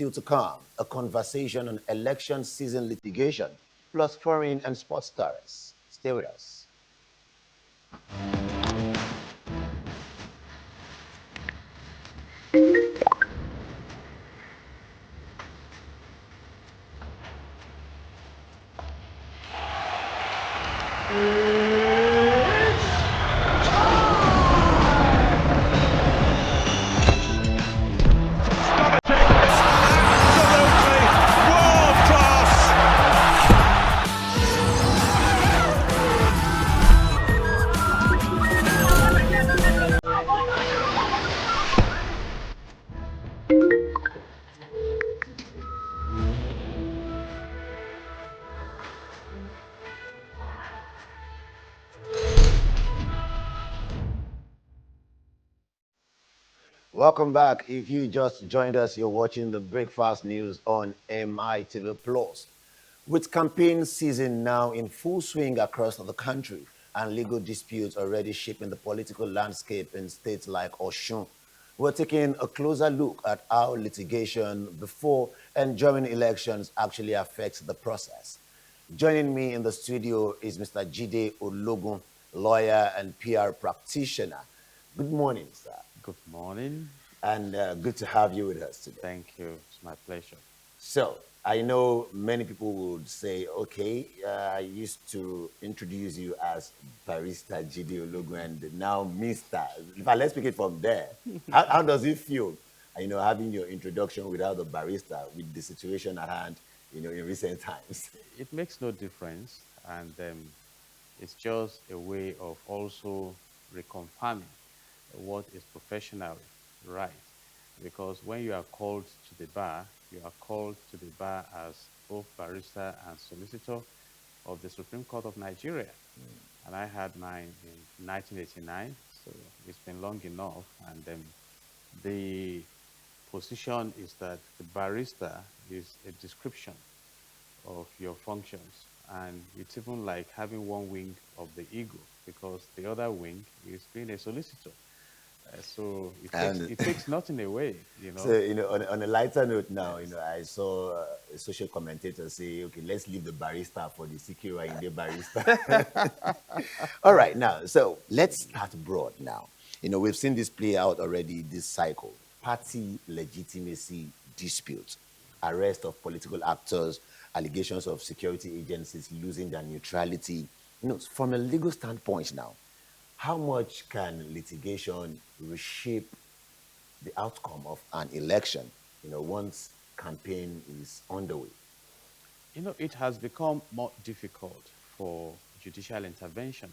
Still to come, a conversation on election season litigation, plus foreign and sports stars. Stay with us. World class. Welcome back. If you just joined us, you're watching the Breakfast News on MITV Plus. With campaign season now in full swing across the country and legal disputes already shaping the political landscape in states like Oshun, we're taking a closer look at how litigation before and during elections actually affects the process. Joining me in the studio is Mr. Jide Ologun, lawyer and PR practitioner. Good morning, sir, Good morning. and good to have you with us today. Thank you. It's my pleasure. So, I know many people would say, okay, I used to introduce you as Barrister Jide Ologun and now Mr. In fact, let's pick it from there. How does it feel, having your introduction without the barrister with the situation at hand, in recent times? It makes no difference, and it's just a way of also reconfirming what is professional, right? Because when you are called to the bar, you are called to the bar as both barrister and solicitor of the Supreme Court of Nigeria. And I had mine in 1989, so it's been long enough. And the position is that the barrister is a description of your functions. And it's even like having one wing of the eagle because the other wing is being a solicitor. So And it takes nothing away, you so, know. on a lighter note now, Yes. I saw a social commentator say, okay, let's leave the barrister for the CQI in the barrister. All right, now, so let's start broad now. We've seen this play out already this cycle. Party legitimacy disputes, arrest of political actors, allegations of security agencies losing their neutrality. From a legal standpoint now, how much can litigation reshape the outcome of an election, once campaign is underway? It has become more difficult for judicial intervention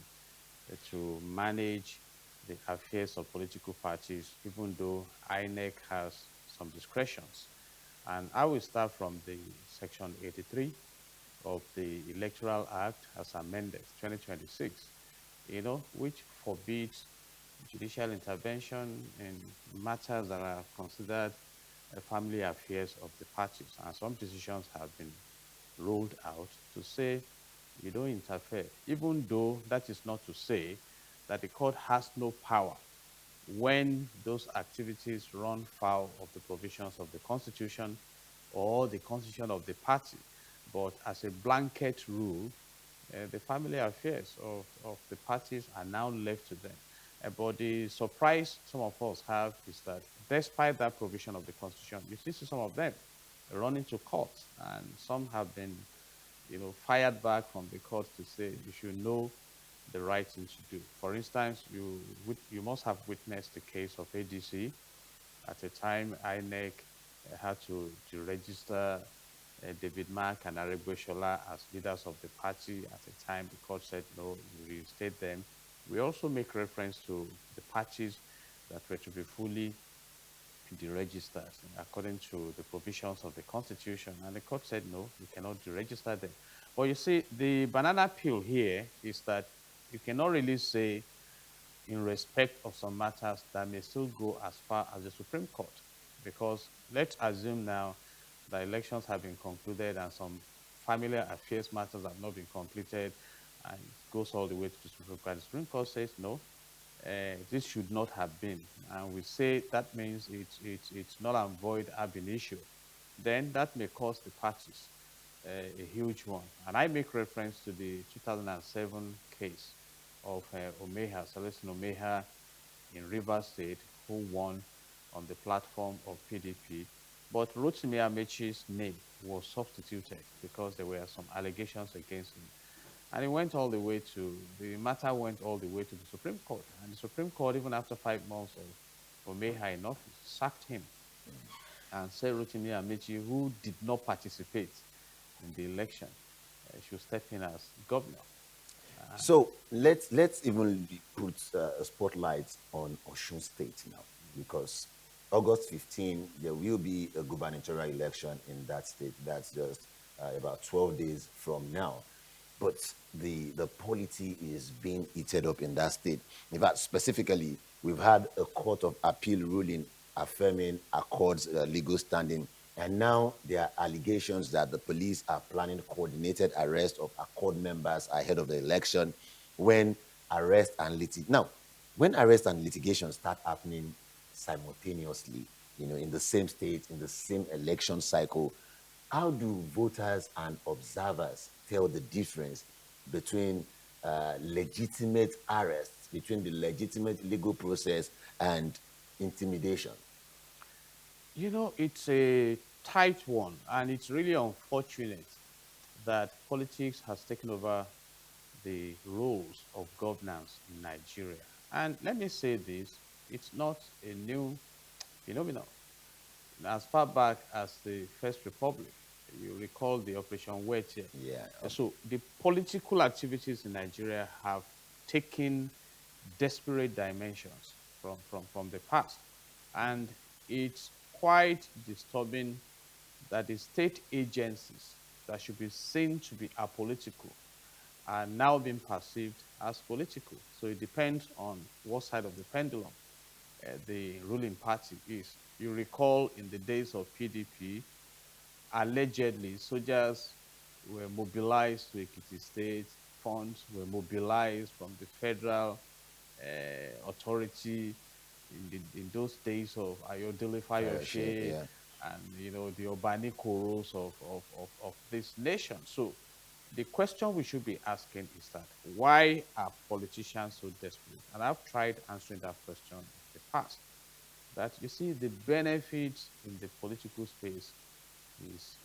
to manage the affairs of political parties, even though INEC has some discretions. And I will start from the Section 83 of the Electoral Act as amended 2026, which forbids judicial intervention in matters that are considered family affairs of the parties. And some decisions have been rolled out to say you don't interfere, even though that is not to say that the court has no power when those activities run foul of the provisions of the Constitution or the Constitution of the party. But as a blanket rule, the family affairs of the parties are now left to them. But the surprise some of us have is that despite that provision of the Constitution, you see some of them running to court, and some have been, fired back from the court to say you should know the right thing to do. For instance, you must have witnessed the case of ADC. At a time, INEC had to register David Mark and Aregbesola as leaders of the party. At the time, the court said no, you reinstate them. We also make reference to the parties that were to be fully deregistered according to the provisions of the Constitution. And the court said no, you cannot deregister them. But you see, the banana peel here is that you cannot really say in respect of some matters that may still go as far as the Supreme Court. Because let's assume now the elections have been concluded and some family affairs matters have not been completed and it goes all the way to the Supreme Court. The Supreme Court says no, this should not have been. And we say that means it's not and void ab initio. then that may cost the parties a huge one. And I make reference to the 2007 case of Omeha, Celestine Omeha in Rivers State, who won on the platform of PDP. But Rotimi Amechi's name was substituted because there were some allegations against him. And it went all the way to, the matter went all the way to the Supreme Court. And the Supreme Court, even after 5 months of Omeha in office, sacked him and said Rotimi Amechi, who did not participate in the election, should step in as governor. So let's even put a spotlight on Oshun State now, because August 15 there will be a gubernatorial election in that state. That's just about 12 days from now. But the polity is being eaten up in that state. In fact, specifically, we've had a court of appeal ruling affirming Accord's legal standing. And now there are allegations that the police are planning coordinated arrest of Accord members ahead of the election when arrest and now, when arrest and litigation start happening simultaneously, in the same state, in the same election cycle, how do voters and observers tell the difference between legitimate arrests, between the legitimate legal process and intimidation? It's a tight one, and it's really unfortunate that politics has taken over the roles of governance in Nigeria. And let me say this, it's not a new phenomenon. As far back as the First Republic, you recall the Operation Wedge. Yeah. So the political activities in Nigeria have taken desperate dimensions from the past. And it's quite disturbing that the state agencies that should be seen to be apolitical are now being perceived as political. So it depends on what side of the pendulum the ruling party is. You recall in the days of PDP, allegedly soldiers were mobilized to Ekiti State, funds were mobilized from the federal authority in those days of Ayodele Fayose, yeah. and the Obani Koros of this nation. So the question we should be asking is that why are politicians so desperate? And I've tried answering that question in the past. That you see, the benefits in the political space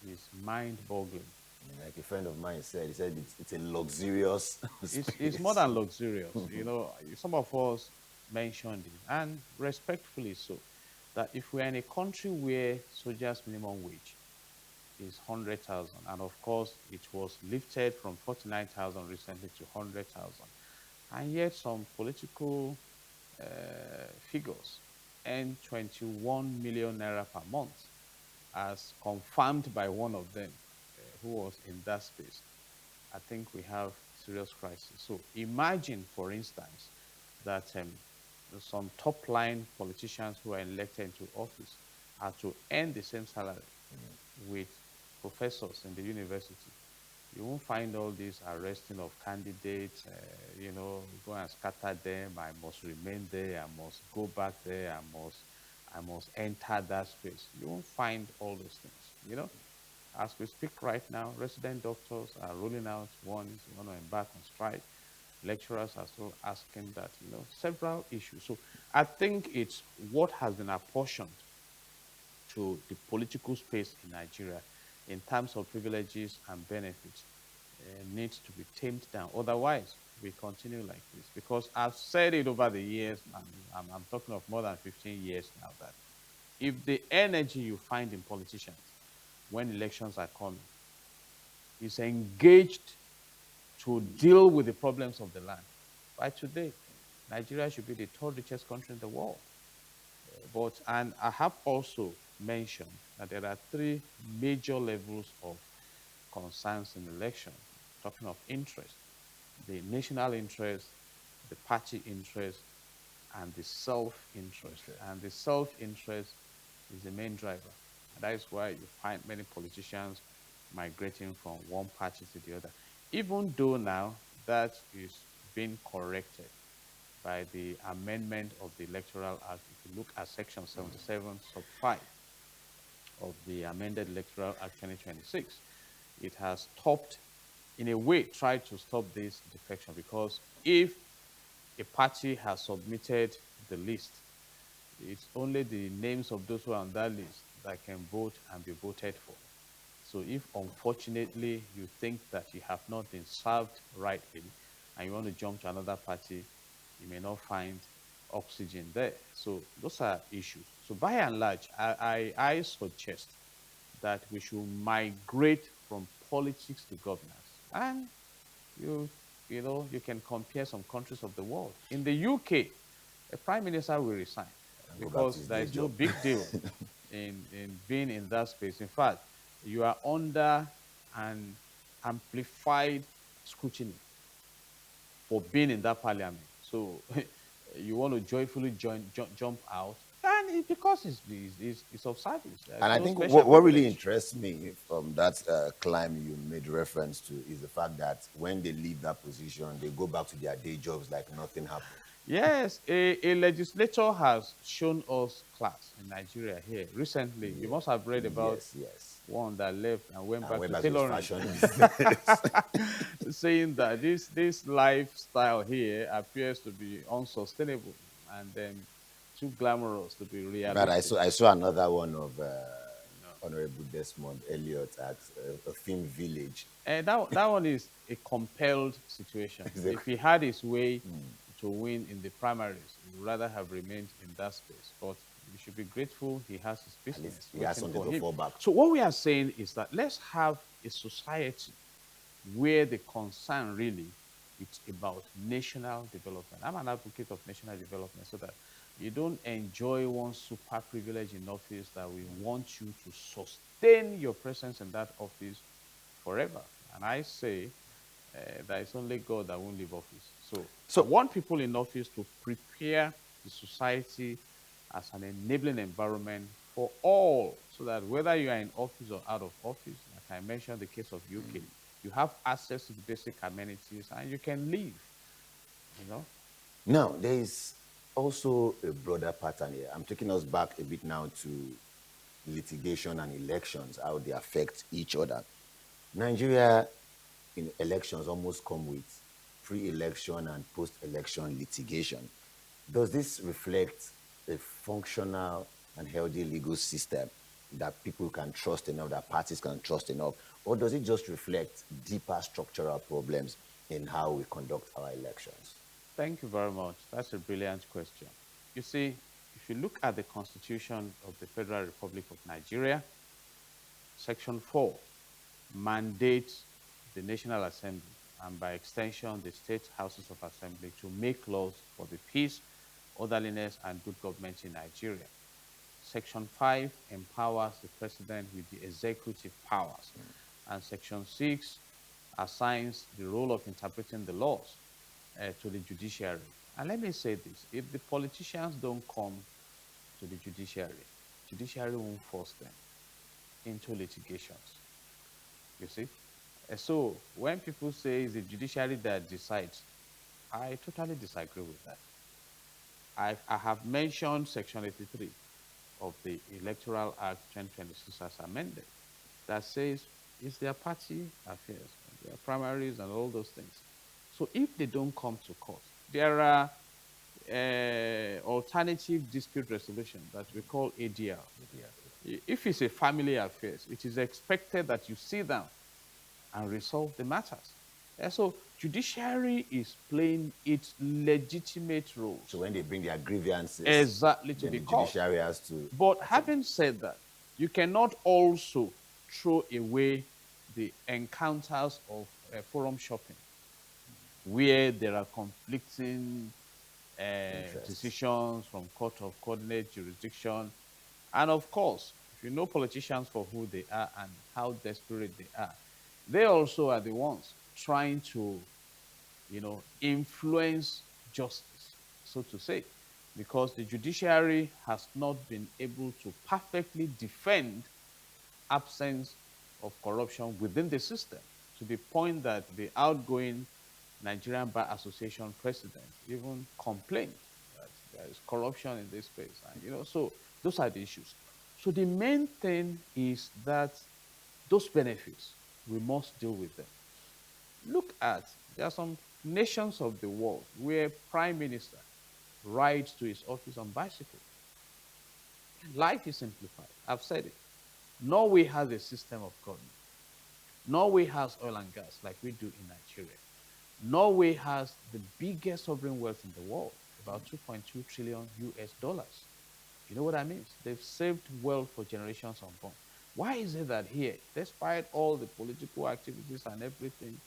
is mind-boggling. Like a friend of mine said, he said it's a luxurious It's more than luxurious. Some of us mentioned it, and respectfully so, that if we're in a country where soldiers' minimum wage is 100,000, and of course it was lifted from 49,000 recently to 100,000, and yet some political figures earn 21 million naira per month, as confirmed by one of them who was in that space, I think we have serious crisis. So imagine, for instance, that some top-line politicians who are elected into office are to earn the same salary with professors in the university. You won't find all this arresting of candidates, go and scatter them, I must remain there, I must go back there, I must enter that space. You won't find all those things, As we speak right now, resident doctors are rolling out warnings, to embark on strike. Lecturers are still asking that, several issues. So I think it's what has been apportioned to the political space in Nigeria in terms of privileges and benefits needs to be tamed down. Otherwise, we continue like this. Because I've said it over the years, and I'm talking of more than 15 years now, that if the energy you find in politicians when elections are coming is engaged to deal with the problems of the land, by today, Nigeria should be the third richest country in the world. And I have also mentioned that there are three major levels of concerns in election, talking of interest: the national interest, the party interest, and the self-interest. And the self-interest is the main driver. And that is why you find many politicians migrating from one party to the other. Even though now that is being corrected by the amendment of the Electoral Act. If you look at Section 77, Sub 5 of the amended Electoral Act 2026. It has stopped, in a way, tried to stop this defection, because if a party has submitted the list, it's only the names of those who are on that list that can vote and be voted for. So if unfortunately you think that you have not been served rightly and you want to jump to another party, you may not find oxygen there. So those are issues. So by and large, I suggest that we should migrate from politics to governance. And you, you can compare some countries of the world. In the UK, a prime minister will resign And go back to because his there day is no job. big deal in being in that space. In fact, you are under an amplified scrutiny for being in that parliament. So you want to joyfully jump out, and because it's of service. There's And I no think special what really privilege. interests me from that climb you made reference to is the fact that when they leave that position, they go back to their day jobs like nothing happened. Yes, a legislator has shown us class in Nigeria here recently. You Yeah. must have read about Yes, yes. one that left and went And back went to back to his tailoring, fashion business. saying that this lifestyle here appears to be unsustainable and then too glamorous to be But realistic. I saw another one of Honorable Desmond Elliot at a film village. And that one is a compelled situation. Is it- If he had his way to win in the primaries, he would rather have remained in that space. But we should be grateful he has his At least business he has waiting something for to him. fall back. So what we are saying is that let's have a society where the concern really it's about national development. I'm an advocate of national development so that you don't enjoy one super privilege in office that we want you to sustain your presence in that office forever. And I say that it's only God that won't leave office. So I want people in office to prepare the society as an enabling environment for all, so that whether you are in office or out of office, like I mentioned the case of UK, you have access to the basic amenities and you can live, you know. Now, there is also a broader pattern here. I'm taking us back a bit now to litigation and elections, how they affect each other. Nigeria in elections almost come with pre-election and post-election litigation. Does this reflect a functional and healthy legal system that people can trust enough, that parties can trust enough? Or does it just reflect deeper structural problems in how we conduct our elections? Thank you very much. That's a brilliant question. You see, if you look at the Constitution of the Federal Republic of Nigeria, Section 4 mandates the National Assembly and by extension the state houses of assembly to make laws for the peace, orderliness, and good government in Nigeria. Section 5 empowers the president with the executive powers, and Section 6 assigns the role of interpreting the laws to the judiciary. And let me say this, if the politicians don't come to the judiciary won't force them into litigations, you see? So when people say it's the judiciary that decides, I totally disagree with that. I have mentioned Section 83 of the Electoral Act 2026 as amended that says it's their party affairs, their primaries and all those things. So if they don't come to court, there are alternative dispute resolution that we call ADR. If it's a family affairs, it is expected that you sit down and resolve the matters. And so judiciary is playing its legitimate role. So when they bring their grievances, Exactly, to then the the court. judiciary has to. But having said that, you cannot also throw away the encounters of forum shopping, where there are conflicting decisions from court of coordinate jurisdiction. And of course, if you know politicians for who they are and how desperate they are, they also are the ones trying to, influence justice, so to say, because the judiciary has not been able to perfectly defend absence of corruption within the system, to the point that the outgoing Nigerian Bar Association president even complained that there is corruption in this space. And, so those are the issues. So the main thing is that those benefits, we must deal with them. Look at, there are some nations of the world where prime minister rides to his office on bicycle. Life is simplified. I've said it. Norway has a system of government. Norway has oil and gas like we do in Nigeria. Norway has the biggest sovereign wealth in the world, about 2.2 trillion US dollars. You know what that means? They've saved wealth for generations unborn. Why is it that here, despite all the political activities and everything,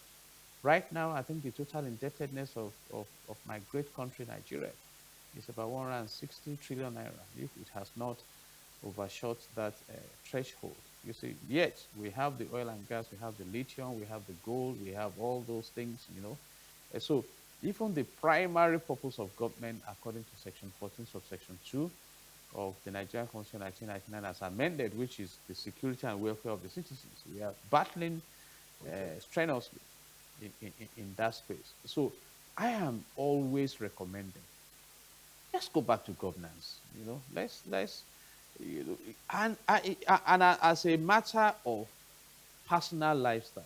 right now, I think the total indebtedness of my great country, Nigeria, is about 160 trillion naira, if it has not overshot that threshold. You see, yet we have the oil and gas, we have the lithium, we have the gold, we have all those things, you know. So even the primary purpose of government, according to Section 14, subsection 2 of the Nigerian Constitution 1999 as amended, which is the security and welfare of the citizens, we are battling strenuously in that space. So I am always recommending, let's go back to governance. You know, let's you know, and as a matter of personal lifestyle,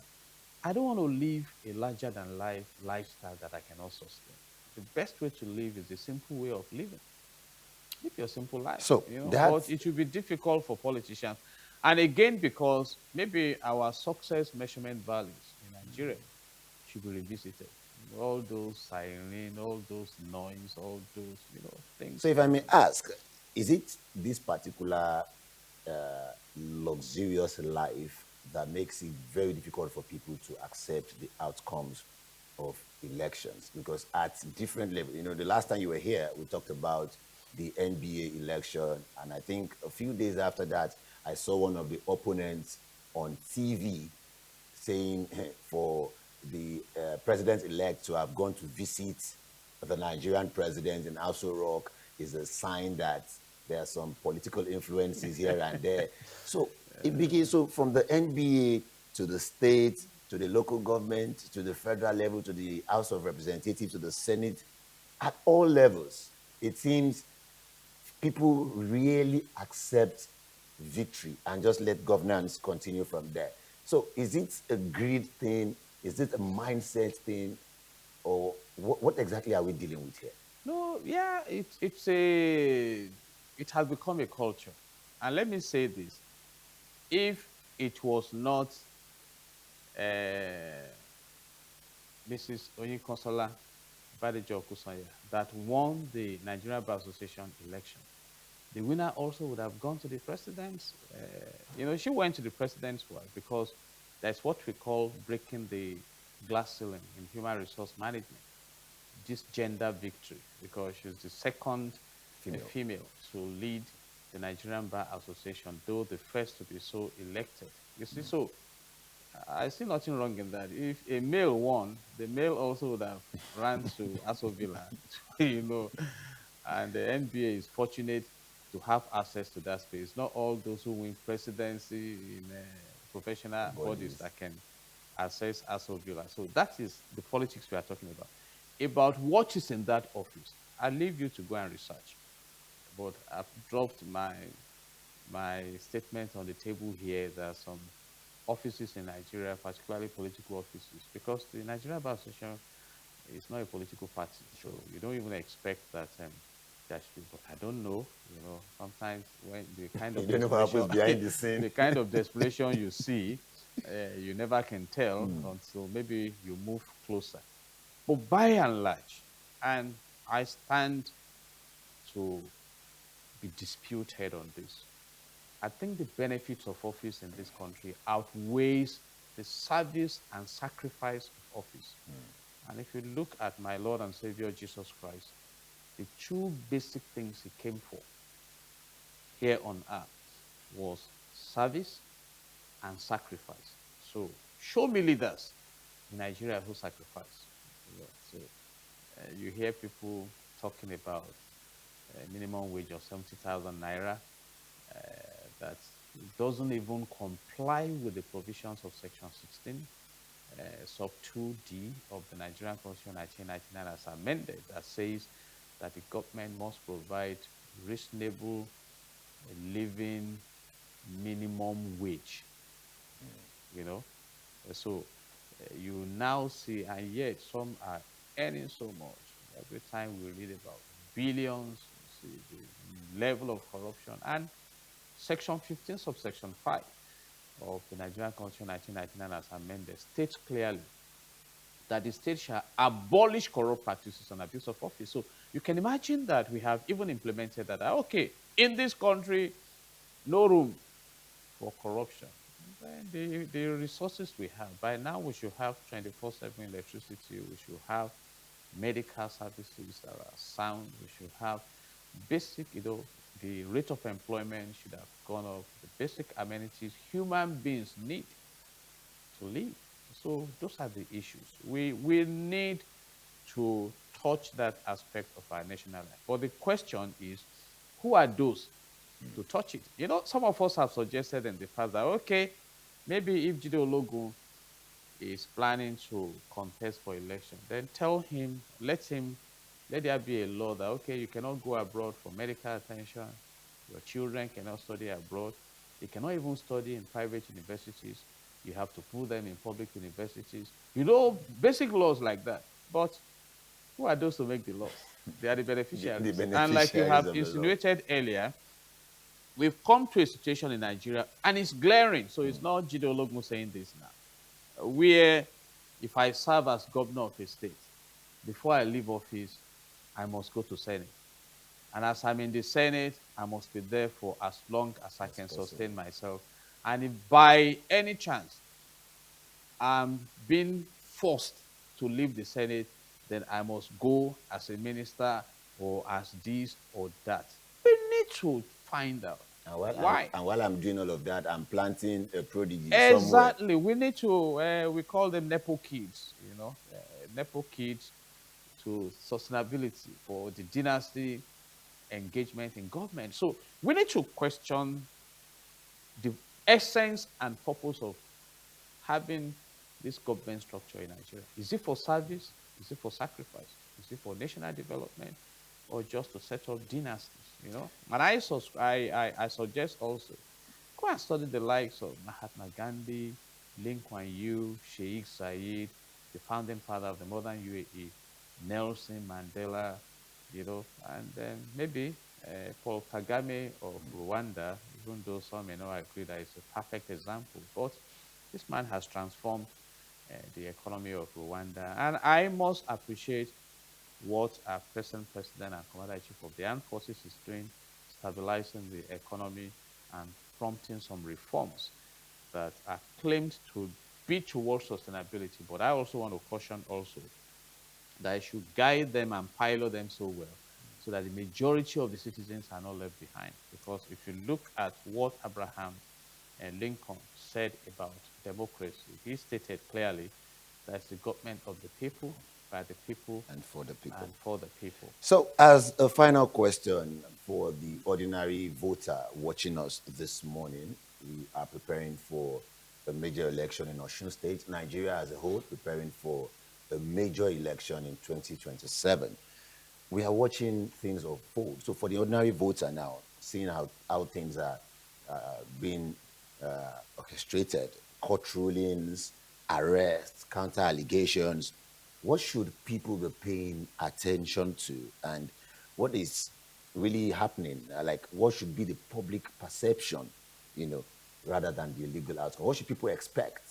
I don't want to live a larger than life lifestyle that I cannot sustain. The best way to live is a simple way of living. Live your simple life, So you know. But that's it will be difficult for politicians, and again because maybe our success measurement values in Nigeria should be revisited. All those siren, all those noise, all those things. so. If I may ask, is it this particular luxurious life that makes it very difficult for people to accept the outcomes of elections? Because at different levels, the last time you were here, we talked about the NBA election, and I think a few days after that, I saw one of the opponents on TV saying for the president-elect to have gone to visit the Nigerian president in Aso Rock is a sign that there are some political influences here and there. So it begins from the NBA to the state, to the local government, to the federal level, to the House of Representatives, to the Senate, at all levels. It seems people really accept victory and just let governance continue from there. So is it a greed thing? Is it a mindset thing? Or what exactly are we dealing with here? No, yeah, it has become a culture. And let me say this: if it was not Mrs. Oyinkansola Badejo Okusanya that won the Nigerian Bar Association election, the winner also would have gone to the president's. She went to the president's wife because that's what we call breaking the glass ceiling in human resource management. This gender victory, because she's the second female to lead the Nigerian Bar Association, though the first to be so elected. You see, so I see nothing wrong in that. If a male won, the male also would have ran to Aso Villa, and the NBA is fortunate to have access to that space. Not all those who win presidency in professional bodies that can access Aso Villa. So that is the politics we are talking about. About what is in that office, I leave you to go and research. But I've dropped my statement on the table here. There are some offices in Nigeria, particularly political offices, because the Nigerian Bar Association is not a political party. So you don't even expect that that should be. But I don't know. Sometimes when the kind of you don't know what happens behind the scene. the kind of desperation you see, you never can tell until maybe you move closer. But by and large, and I stand to be disputed on this, I think the benefits of office in this country outweighs the service and sacrifice of office. And if you look at my Lord and Savior Jesus Christ, the two basic things he came for here on earth was service and sacrifice. So show me leaders in Nigeria who sacrifice. So you hear people talking about a minimum wage of 70,000 naira that doesn't even comply with the provisions of Section 16, sub 2D of the Nigerian Constitution 1999 as amended, that says that the government must provide reasonable living minimum wage, you know. So you now see, and yet some are earning so much. Every time we read about billions, you see the level of corruption. And Section 15, subsection 5 of the Nigerian Constitution 1999 as amended states clearly that the state shall abolish corrupt practices and abuse of office. So you can imagine that we have even implemented that. Okay, in this country, no room for corruption. Then the resources we have, by now we should have 24/7 electricity, we should have medical services that are sound, we should have basic, the rate of employment should have gone up, the basic amenities human beings need to live. So those are the issues. We need to touch that aspect of our national life. But the question is, who are those to touch it? Some of us have suggested in the past that, okay, maybe if Jide Ologun is planning to contest for election, then let there be a law that, okay, you cannot go abroad for medical attention, your children cannot study abroad, they cannot even study in private universities, you have to put them in public universities, basic laws like that. But who are those to make the laws? They are the beneficiaries. The And like you beneficiaries have of the law. insinuated earlier, we've come to a situation in Nigeria, and it's glaring. So it's not Jide Ologun saying this now, where if I serve as governor of a state, before I leave office, I must go to Senate. And as I'm in the Senate, I must be there for as long as I can sustain myself. And if by any chance I'm being forced to leave the Senate, then I must go as a minister or as this or that. We need to find out why. And while I'm doing all of that, I'm planting a prodigy Exactly. somewhere. We need to, we call them Nepo kids, Nepo kids to sustainability for the dynasty engagement in government. So we need to question the essence and purpose of having this government structure in Nigeria. Is it for service? Is it for sacrifice? Is it for national development? Or just to set up dynasties, And I suggest also, go and study the likes of Mahatma Gandhi, Lee Kuan Yew, Sheikh Zayed, the founding father of the modern UAE, Nelson Mandela, and then maybe Paul Kagame of Rwanda, even though some may not agree that it's a perfect example, but this man has transformed the economy of Rwanda. And I must appreciate what our present president and commander-in-chief of the armed forces is doing, stabilizing the economy and prompting some reforms that are claimed to be towards sustainability. But I also want to caution also that I should guide them and pilot them so well so that the majority of the citizens are not left behind. Because if you look at what Abraham Lincoln said about democracy, he stated clearly that it's the government of the people, by the people, And for the people. and for the people. So, as a final question for the ordinary voter watching us this morning, we are preparing for a major election in Oshun State, Nigeria as a whole, preparing for a major election in 2027. We are watching things unfold. So, for the ordinary voter now, seeing how things are being orchestrated, court rulings, arrests, counter allegations, what should people be paying attention to, and what is really happening? Like, what should be the public perception, rather than the legal outcome? What should people expect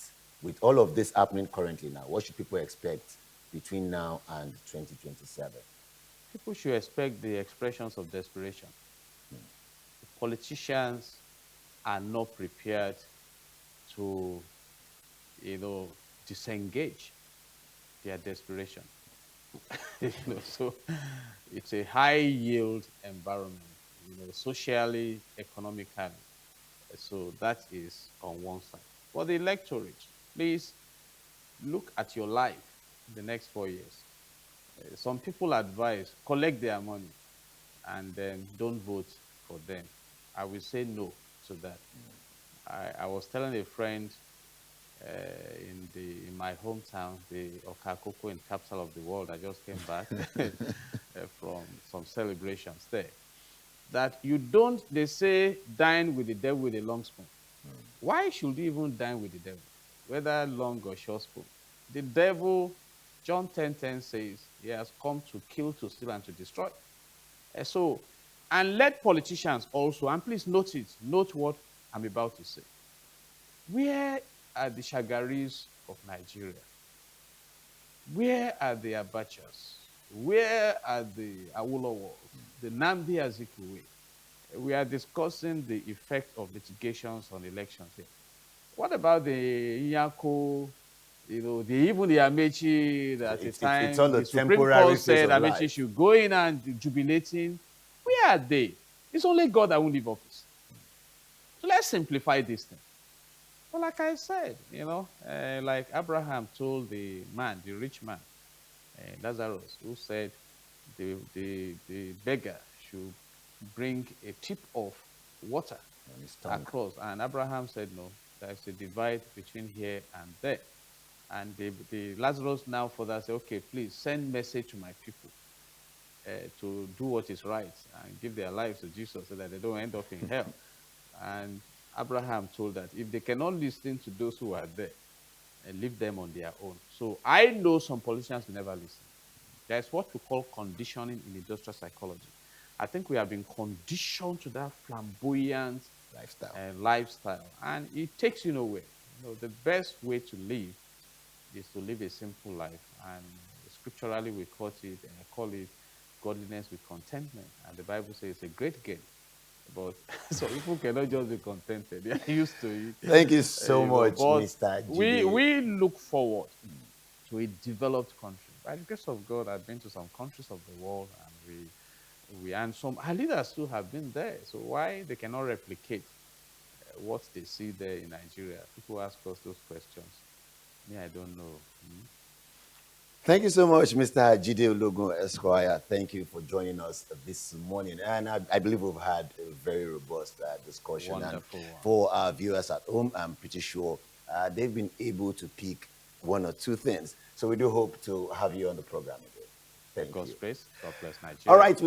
with all of this happening currently now? What should people expect between now and 2027? People should expect the expressions of desperation. The politicians are not prepared to, disengage their desperation. So it's a high yield environment, socially, economically. So that is on one side. For the electorate, please look at your life in the next 4 years. Some people advise collect their money and then don't vote for them. I will say no to that. I was telling a friend in my hometown, the Okakoko in capital of the world. I just came back from some celebrations there. that you don't, they say, dine with the devil with a long spoon. Why should you even dine with the devil, whether long or short spoon? The devil, John 10:10 says, he has come to kill, to steal, and to destroy. So, and let politicians also, and please note it, note what I'm about to say. Where are the Shagaris of Nigeria? Where are the Abachas? Where are the Awolowos, the Nnamdi Azikiwe? We are discussing the effect of litigations on elections here. What about the Inyako, even the Amechi, that at the It's all time a the Supreme temporary Court phase said of Amechi life. should go in and jubilating? Where are they? It's only God that won't leave office. So let's simplify this thing. But like I said, like Abraham told the man, the rich man, Lazarus, who said the beggar should bring a tip of water On his tongue. across. And Abraham said, no, there's a divide between here and there. And the Lazarus now further said, okay, please send message to my people to do what is right and give their lives to Jesus so that they don't end up in hell. And Abraham told that if they cannot listen to those who are there, leave them on their own. So I know some politicians will never listen. There's what we call conditioning in industrial psychology. I think we have been conditioned to that flamboyant lifestyle, and it takes you nowhere. The best way to live is to live a simple life, and scripturally we call it godliness with contentment, and the Bible says it's a great gain. But so people cannot just be contented; they are used to it. Thank you so much, But Mr. Jide. we look forward to a developed country. By the grace of God, I've been to some countries of the world, and and some our leaders too have been there. So why they cannot replicate what they see there in Nigeria? People ask us those questions. Me, I don't know. Thank you so much, Mr. Jide Ologun Esquire. Thank you for joining us this morning. And I believe we've had a very robust discussion. Wonderful And one. for our viewers at home, I'm pretty sure they've been able to pick one or two things. So we do hope to have you on the program again. Thank God's you. grace. God bless Nigeria. All right.